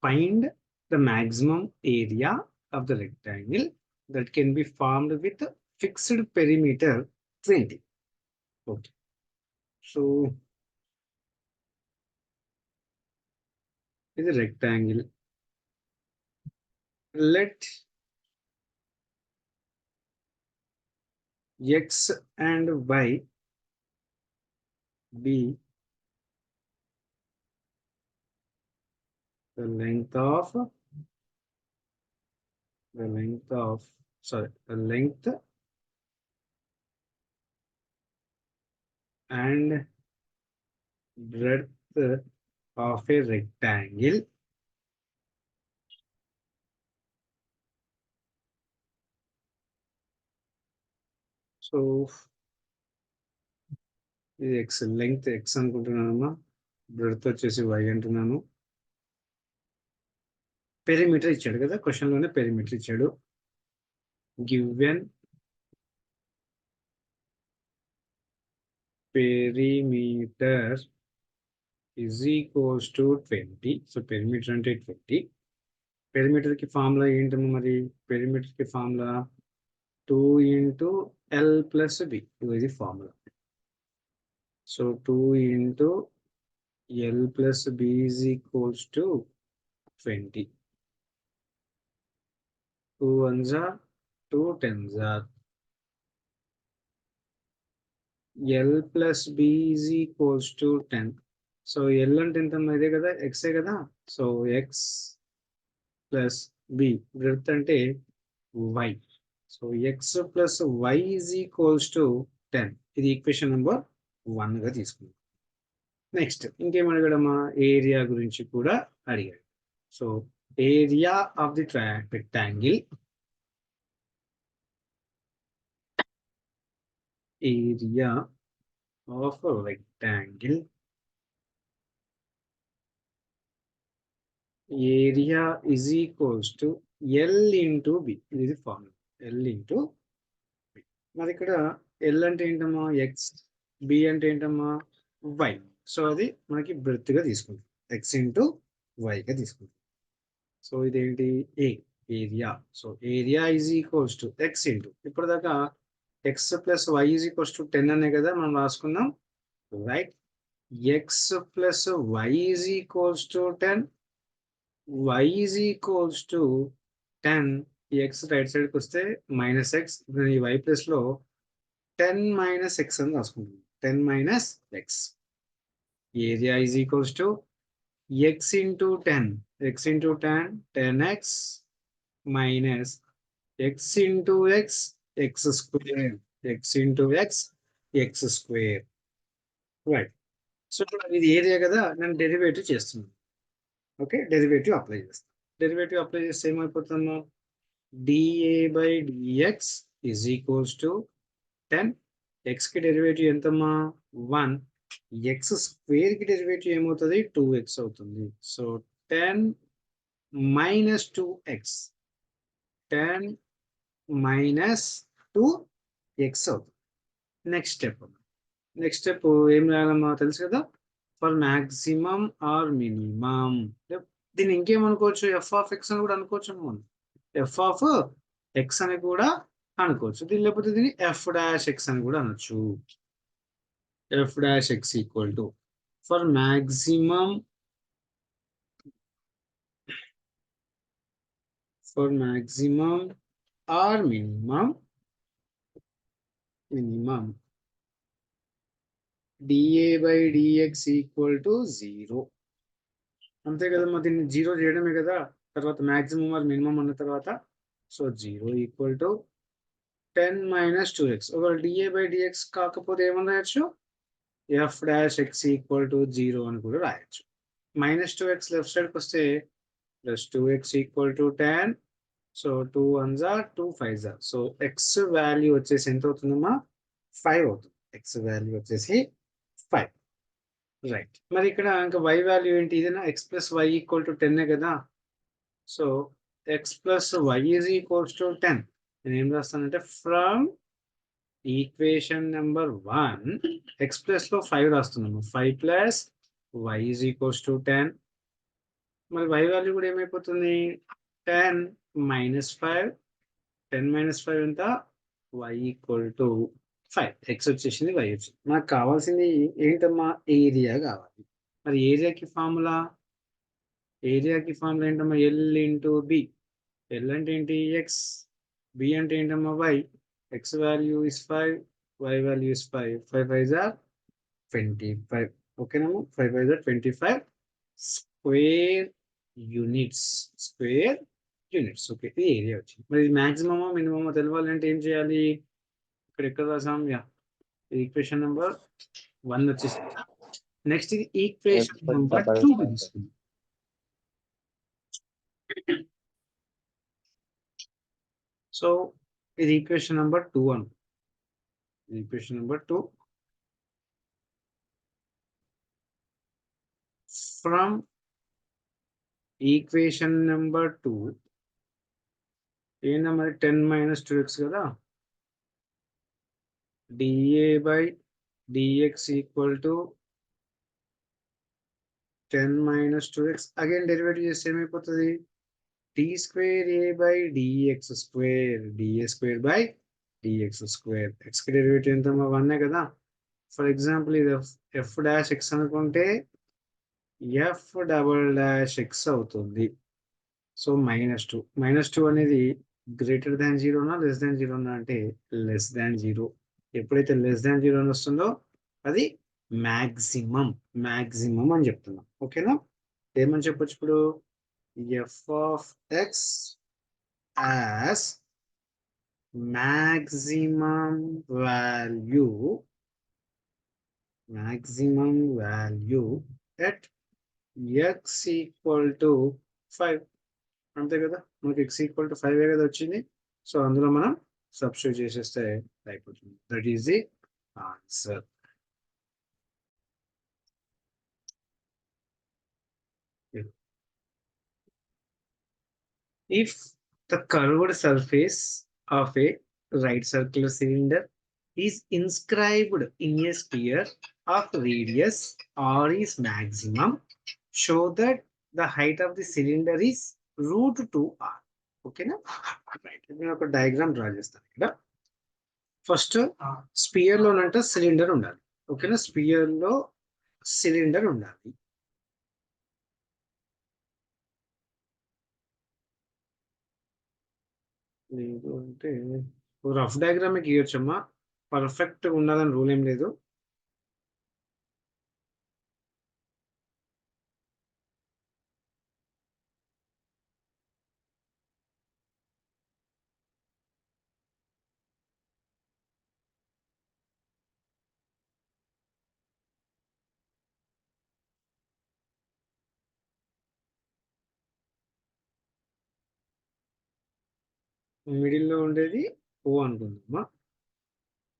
Find the maximum area of the rectangle that can be formed with a fixed perimeter 20. Okay. So is a rectangle. Let x and y be the length of the length of sorry the length and breadth of a rectangle. So ఇది x length x అనుకుంటున్నానమ్మా, breadth వచ్చేసి y అంటున్నాను. Perimeter ఇచ్చాడు కదా, question లోనే perimeter ఇచ్చాడు. Given perimeter is equals to 20. So perimeter అంటే 20. Perimeter కి formula ఏంటమ్మా మరి? పెరిమీటర్ కి formula 2 into L plus B. ఇది formula. So 2 into L plus B is equals to 20. 2 ones are 2 tens are. L plus B is equals to 10. So L అంటే ఎంత ఇదే కదా, x కదా. So x plus B breadth అంటే y. So x plus y is equals to 10. ఇది equation number 1 గా తీసుకుందాం. Next ఇంకేం అడిగాడమ్మా? ఏరియా గురించి కూడా అడిగాడు. So area of the rectangle, area of rectangle, area is equals to L into B. ఇది formula, L into B. మరి ఇక్కడ L అంటే ఏంటమ్మా? x, B అంటే ఏంటమ్మా? y. సో అది మనకి బ్రెడ్త్ గా తీసుకుంటాం, x into y గా తీసుకుంటాం. సో ఇదేంటి? Area. So area is equals to x into, ఇప్పటిదాకా x plus y is equals to 10 అనే కదా మనం రాసుకున్నాం, right? X plus y is equals to 10, y is equals to 10. ఈ ఎక్స్ రైట్ సైడ్కి వస్తే మైనస్ ఎక్స్, ఈ వై ప్లస్ లో 10 మైనస్ ఎక్స్ అని రాసుకుంటాం, 10 minus x. Area is equals to x into 10, x into 10, 10x minus x into x, x square, x into x, x square. Right. So ఇప్పుడు ఇది area కదా, నేను derivative చేస్తున్నాను. Okay, derivative apply చేస్తాను. Derivative apply చేస్తే ఏమైపోతుందో, dA by dx is equals to 10. x కి derivative ఎంతమ్మా? 1. x స్క్వేర్ కి డెరివేటివ్ ఏమవుతుంది? 2x అవుతుంది. So 10 minus 2x, 10 minus 2x అవుతుంది. నెక్స్ట్ స్టెప్ ఏం రాయాలమ్మా? తెలుసు కదా, ఫర్ మాక్సిమం ఆర్ మినిమం. దీన్ని ఇంకేమనుకోవచ్చు? ఎఫ్ ఆఫ్ ఎక్స్ అని కూడా అనుకోవచ్చు మనం, ఎఫ్ ఆఫ్ ఎక్స్ అని కూడా అనుకోవచ్చు. దీని లేకపోతే దీన్ని ఎఫ్ డాష్ ఎక్స్ అని కూడా అనొచ్చు. F dash X equal to for maximum or minimum dA by dx equal to 0. అంతే కదమ్మా, దీన్ని 0 చేయడమే కదా. తర్వాత మాక్సిమం ఆర్ మినిమం అన్న తర్వాత so 0 equal to 10 minus 2x. ఒకవేళ dA by dx కాకపోతే ఏమని రాయొచ్చు? F dash X equal to 0 అని కూడా రాయొచ్చు. మైనస్ 2x లెఫ్ట్ సైడ్కి వస్తే plus 2x equal to 10. So 2 1s are 2 5s are. So X value వచ్చేసి ఎంత అవుతుందమ్మా? 5 అవుతుంది. ఎక్స్ వాల్యూ వచ్చేసి 5. రైట్. మరి ఇక్కడ ఇంకా y వాల్యూ ఏంటి? ఇదేనా? X plus y equal to 10 కదా. So x plus y is equals to 10. నేను ఏం రాస్తానంటే from equation number 1 x plus లో 5 రాస్తున్నాము. 5 plus y is equals to 10. మరి y వాల్యూ కూడా ఏమైపోతుంది 10 minus 5. 10 minus 5 ఎంత y ఈక్వల్ టు 5. x వచ్చేసింది y వచ్చింది. మనకు కావాల్సింది ఏంటమ్మా ఏరియా కావాలి. మరి ఏరియాకి ఫార్ములా ఏంటమ్మా ఎల్ ఇంటూ బి. ఎల్ అంటే ఏంటి ఎక్స్, బి అంటే ఏంటమ్మా y. X value is 5, y value is 5. 5 5 are 25. ఓకేనమ్మా 5 5 ఆర్ 25 స్క్వేర్ యూనిట్స్. ఓకే ఇది ఏరియా వచ్చింది. మరి మాక్సిమమా మినిమమా తెలవాలంటే ఏం చేయాలి? ఇక్కడ ఎక్కడ రాసాం? ఈక్వేషన్ నెంబర్ 1 వచ్చేసి నెక్స్ట్ ఇది ఈక్వేషన్ నెంబర్ 2 తీసుకుంది. సో ఇది equation number 2 Anu. Equation number 2 from equation number 2 ఏంటో మరి 10 minus 2x కదా, dA by dx equal to 10 minus 2x. Again derivative చేస్తే ఏమైపోతుంది d square a by dx square, dA square by dx square. x కి derivative ఎంత 1 కదా. For example ఇది f dash x అనుకుంటే f డబల్ డాష్ x అవుతుంది. So -2 అనేది greater than 0నా less than 0నా అంటే లెస్ దాన్ 0. ఎప్పుడైతే లెస్ దాన్ 0 అని వస్తుందో అది మ్యాక్సిమం అని చెప్తున్నాం. ఓకేనా? ఏమని చెప్పొచ్చు ఇప్పుడు f of x as maximum value at x equal to 5. అంతే కదా, మనకి x equal to 5 కదా వచ్చింది. సో అందులో మనం సబ్స్టిట్యూట్ చేసేస్తే అయిపోతుంది. That is the answer. If the curved surface of a right circular cylinder is inscribed in a sphere of radius r is maximum, show that the height of the cylinder is √2r. ఓకేనా? Right, నేను ఒక diagram draw చేస్తాను. ఇక్కడ first spear లోనంట cylinder ఉండాలి. ఓకేనా? Spear లో cylinder ఉండాలి. లేదు అంటే రఫ్ డయాగ్రామ్ గీయొచ్చమ్మా, పర్ఫెక్ట్ ఉండాలని రూల్ ఏం లేదు. మిడిల్లో ఉండేది ఓ అనుకుందామా.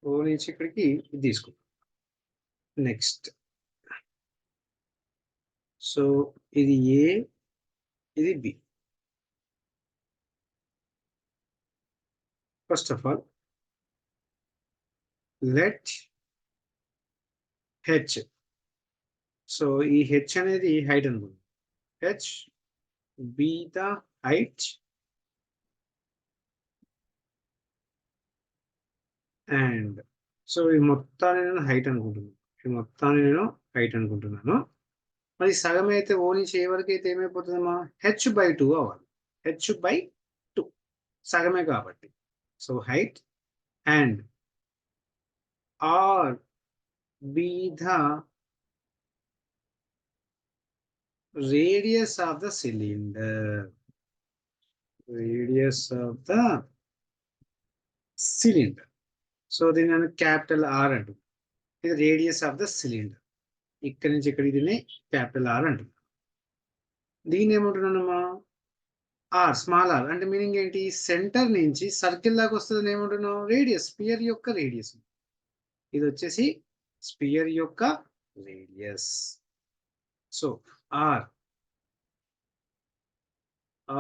ఓ నుంచి ఇక్కడికి ఇది తీసుకుందాం. నెక్స్ట్ సో ఇది ఏ, ఇది B. First of all let h. So ఈ హెచ్ అనేది హైట్ అనుకుందాం. H be the height and so ఈ మొత్తాన్ని నేను హైట్ అనుకుంటున్నాను. మరి సగం అయితే ఓ నుంచి ఏ వరకు అయితే ఏమైపోతుందమ్మా h/2 అవ్వాలి. h/2 సగమే కాబట్టి. So height and r be the radius of the cylinder. So దీన్ని నేను క్యాపిటల్ ఆర్ అంటు. ఇది రేడియస్ ఆఫ్ ద సిలిండర్. ఇక్కడి నుంచి ఇక్కడ దీన్ని క్యాపిటల్ ఆర్ అంటున్నాను. దీన్ని ఏమంటున్నానమ్మా ఆర్, స్మాల్ ఆర్. అంటే మీనింగ్ ఏంటి? సెంటర్ నుంచి సర్కిల్ దాకా వస్తుంది ఏమంటున్నాం రేడియస్, స్పియర్ యొక్క రేడియస్. ఇది వచ్చేసి స్పియర్ యొక్క radius. So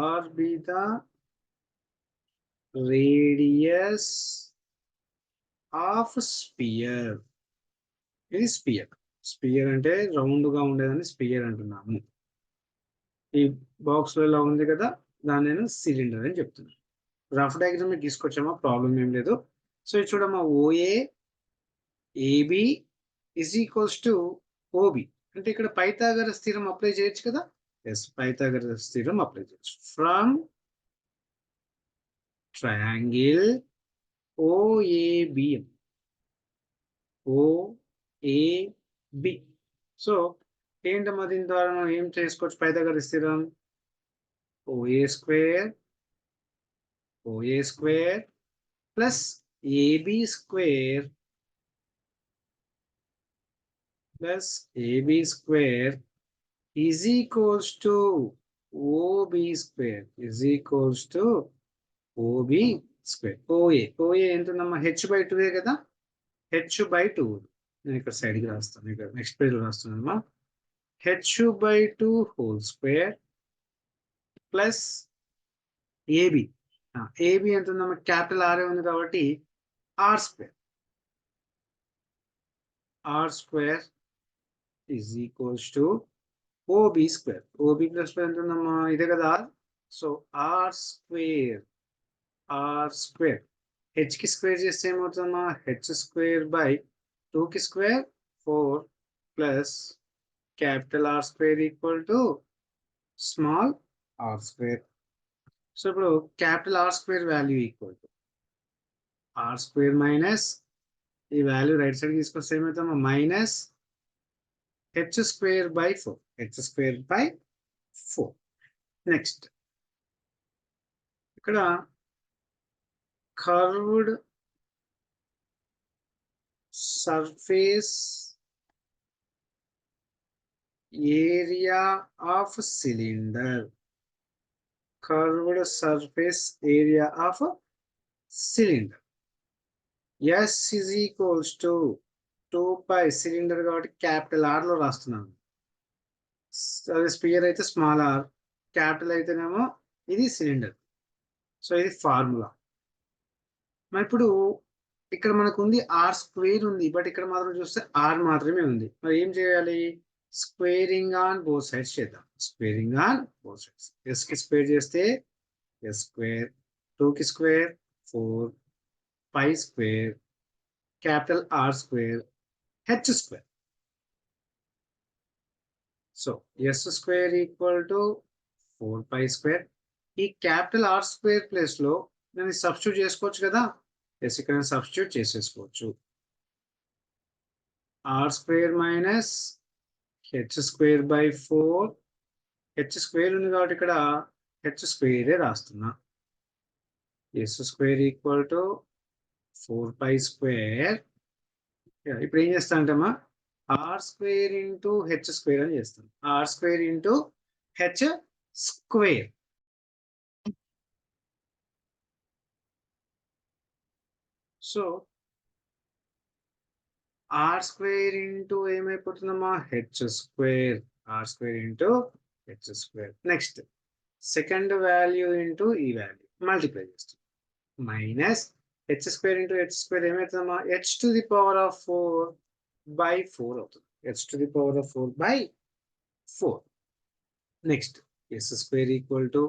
r be the radius of sphere. ఇది స్పియర్. స్పియర్ అంటే రౌండ్ గా ఉండేదని స్పియర్ అంటున్నాము. ఈ బాక్స్ లో ఇలా ఉంది కదా, దాన్ని నేను సిలిండర్ అని చెప్తున్నాను. రఫ్ డయాగ్రామ్ తీసుకొచ్చామా, ప్రాబ్లం ఏం లేదు. సో ఇది చూడమ్మా, OA AB is equals to OB అంటే ఇక్కడ పైథాగరస్ థీరం అప్లై చేయొచ్చు కదా. ఎస్, పైథాగరస్ థీరం అప్లై చేయొచ్చు. From triangle OAB OAB. So ఏంటమ్మా, దీని ద్వారా మనం ఏం చేసుకోవచ్చు? Pythagoras theorem OA square plus AB square plus AB square is equals to OB square is equals to OB square. OA ఎంతుందమ్మా, h/2 కదా, h/2. నేను ఇక్కడ సైడ్కి రాస్తాను, ఇక్కడ నెక్స్ట్ పేజ్ రాస్తున్నానమ్మా. h/2 whole square plus A B. A B ఎంతుందమ్మా, capital R ఉంది కాబట్టి R square is equals to OB square. OB plus ఎంత ఉందమ్మా, ఇదే కదా R. So R square h కి స్క్వేర్ చేస్తే ఏమవుతుందమ్మా, h square by 2 కి square 4 plus capital R square equal to small r square. So ఇప్పుడు capital R square value equal to R square minus ఈ వాల్యూ రైట్ సైడ్ తీసుకొస్తే ఏమవుతుందమ్మా, minus h square by 4. h square by 4. Next ఇక్కడ curved surface area of cylinder. Curved surface area of cylinder S is equals to 2 cylinder కాబట్టి capital are లో రాస్తున్నాను. అదే spear అయితే small are, capital అయితేనేమో ఇది సిలిండర్. సో ఇది formula. మరి ఇప్పుడు ఇక్కడ మనకు ఉంది ఆర్ స్క్వేర్ ఉంది, బట్ ఇక్కడ మాత్రం చూస్తే ఆర్ మాత్రమే ఉంది. మరి ఏం చేయాలి? స్క్వేరింగ్ ఆన్ బోత్ సైడ్స్ చేద్దాం. Squaring on both sides. S కి స్క్వేర్ చేస్తే ఎస్ స్క్వేర్, 2 కి square 4, pi square, capital R square, h square. So s square equal to 4 pi square. ఈ క్యాపిటల్ ఆర్ స్క్వేర్ ప్లేస్ లో నేను substitute చేసుకోవచ్చు కదా. Yes, ఇక్కడ సబ్స్టిట్యూట్ చేసేసుకోవచ్చు. R square minus H square by 4. H square ఉంది కాబట్టి ఇక్కడ హెచ్ స్క్వేరే రాస్తున్నా. S square equal to 4 pi square. ఇప్పుడు ఏం చేస్తా అంటేమా, R square into H square అని చేస్తాం. R square into H square. So R square into ఏమైపోతుందమ్మా, H square. R square into H square. Next second value into ఈ value multiply చేస్తాం. Minus H square into H square ఏమవుతుందమ్మా, H to the power of 4/4 అవుతుంది. H to the power of 4/4. Next S square equal to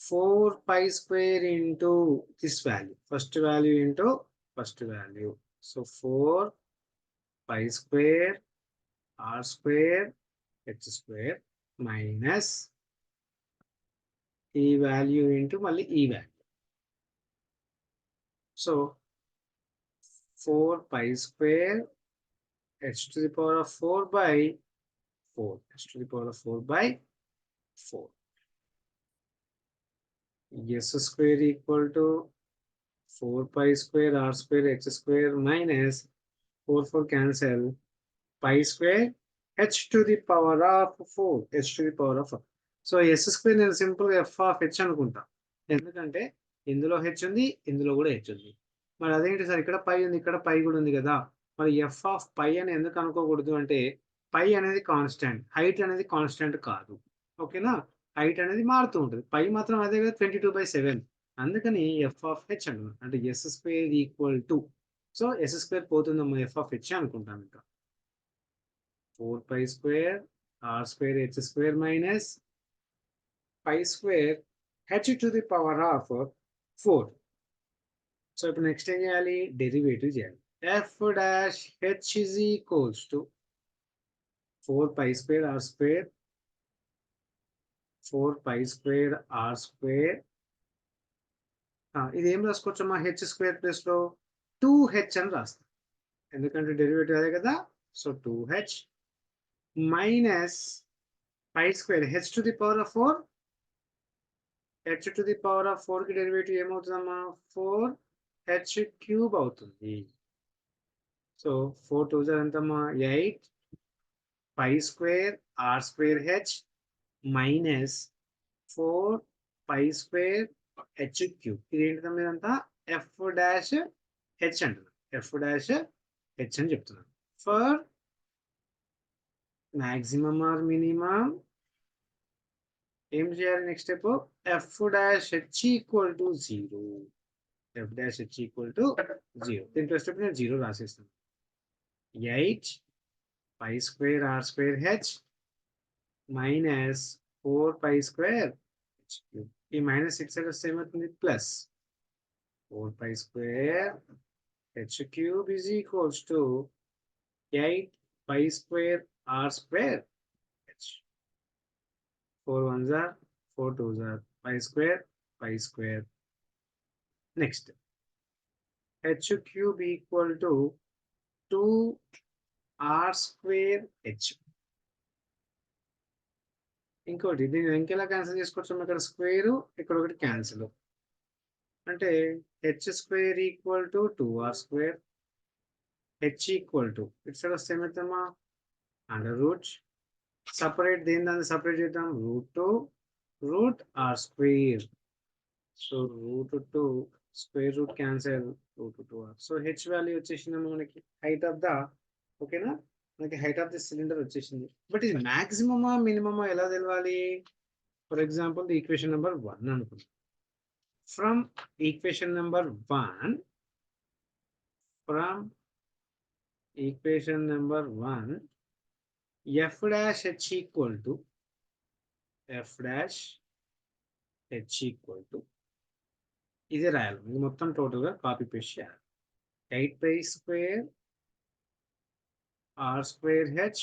4 pi square into this value. First value into first value. So 4 pi square r square h square minus e value into mali e value. So 4 pi square h to the power of 4 by 4. H to the power of 4 by 4. S square equal to 4 pi square r square h square minus 4 cancel, pi square h to the power of 4. H to the power of 4. So S square నేను simple గా f of h అనుకుంటా, ఎందుకంటే ఇందులో H ఉంది, ఇందులో కూడా H ఉంది. మరి అదేంటి సార్, ఇక్కడ పై ఉంది, ఇక్కడ పై కూడా ఉంది కదా, మరి ఎఫ్ ఆఫ్ పై అని ఎందుకు అనుకోకూడదు అంటే, పై అనేది కాన్స్టెంట్, హైట్ అనేది కాన్స్టెంట్ కాదు. ఓకేనా, హైట్ అనేది మారుతూ ఉంటుంది, పై మాత్రం అదే కదా 22/7. అందుకని ఎఫ్ ఆఫ్ హెచ్ అంటున్నాను. అంటే S square equal to so S square పోతుందమ్మా ఎఫ్ ఆఫ్ హెచ్ అనుకుంటాం ఇంకా 4 π square R square H square minus pi square H to the power of 4. So ఇప్పుడు నెక్స్ట్ ఏం చేయాలి, డెరివేటివ్ చేయాలి. F dash H is equals to 4 π square R square 4 π square R square. ఇది ఏం రాసుకోవచ్చమ్మా, H square plus లో 2h అని రాస్తాం, ఎందుకంటే డెరివేటివ్ అదే కదా. So 2h minus pi square H to the power of 4. H to the power of 4 కి derivative ఏమవుతుందమ్మా, 4h³ అవుతుంది. సో 4 2 ఎంతమ్మా 8 pi square R square H minus 4 π square h³ ఇది ఏంటిదమ్మా, ఇదంతా ఎఫ్ డాష్ హెచ్ అంటున్నాను, ఎఫ్ డాష్ హెచ్ అని చెప్తున్నాను. For maximum or minimum ఏం చేయాలి, next step F dash H equal to 0. F dash H equal to 0. దీంట్లో స్టెప్ నేను 0 రాసేస్తాను. 8 π square R square H minus 4 π square h³. ఈ మైనస్ ఇటు సైడ్ వస్తే ఏమవుతుంది, plus 4 π square h³ is equals to 8 π square R square h. 4 1s are 4 2s are π square. Next h³ equal to 2r square h. ఇంకోటి దీన్ని ఇంకెలా cancel చేసుకోవచ్చు, ఇక్కడ square ఇక్కడ ఒకటి క్యాన్సిల్, అంటే H square equal to 2r square H equal to ఇటు side వస్తే ఏమవుతామా అండర్ రూట్, సపరేట్ దేని దాన్ని సపరేట్ చేద్దాం, root R square. So √2 square root cancel √2r. So H value వచ్చేసిందమ్మా మనకి, హైట్ ఆఫ్ ద, ఓకేనా, మనకి హైట్ ఆఫ్ ది సిలిండర్ వచ్చేసింది. బట్ ఇది మాక్సిమమా మినిమమా ఎలా తెలవాలి, for example the equation number 1 అనుకుందాం. From equation number 1, from equation number 1 F dash H equal to ఇది రాయాలి, ఇది మొత్తం టోటల్ గా కాపీ పేస్ట్ చేయాలి. 8 π square R square H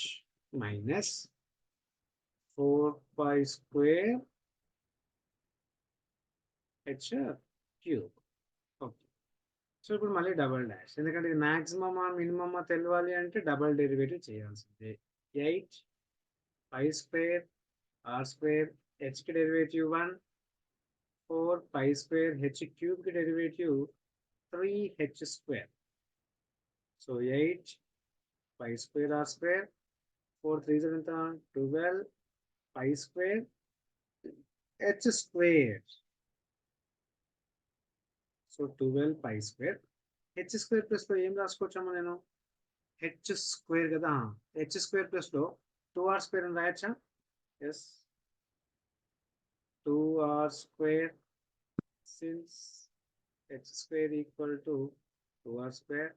minus 4 π square h³. Okay, so ఇప్పుడు మళ్ళీ డబల్ డాష్, ఎందుకంటే ఇది మాక్సిమమా మినిమమా తెలవాలి అంటే డబల్ డెరివేటివ్ చేయాల్సిందే. 8 π స్క్వేర్ ఆర్ స్క్వేర్ హెచ్ కి డెరివేటివ్ 1, 4 π స్క్వేర్ h³ కి derivative 3h². So 8 π square R square 4 3 ఎంత 12 π square h². So 12 π square h² plus లో ఏం రాసుకోవచ్చామో, నేను h² కదా, h² ప్లస్ లో 2r స్క్వేర్ అని రాయచ్చా, yes 2r square, since h² equal to 2r square.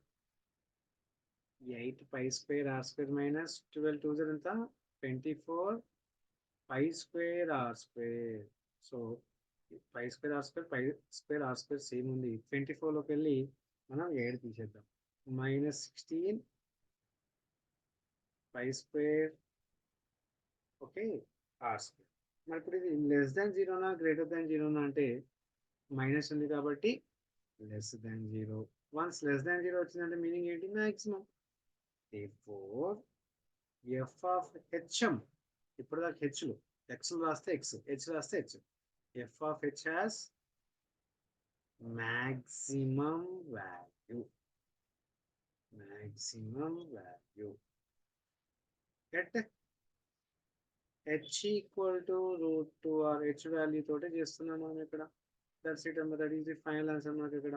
8 π square R square minus 12 2 ఎంత 24 π square R square. So π square R square same ఉంది, 24 లోకి వెళ్ళి మనం 7 తీసేద్దాం, -16 π స్క్వేర్, ఓకే, ఆర్ స్క్వేర్. మరి ఇప్పుడు ఇది లెస్ దాన్ 0నా గ్రేటర్ దాన్ 0నా అంటే మైనస్ ఉంది కాబట్టి less than 0. Once less than 0 వచ్చిందంటే మీనింగ్ ఏంటి, maximum. therefore f of hm, ఇప్పుడు దాకా హెచ్లు ఎక్స్ రాస్తే ఎక్స్, హెచ్ రాస్తే H, f of h has maximum value at h equal to √2 or h value తోటే చేస్తున్నాం మనం ఇక్కడ. దట్స్ ఇట్ అమ్మా, that is the final answer మనకి ఇక్కడ.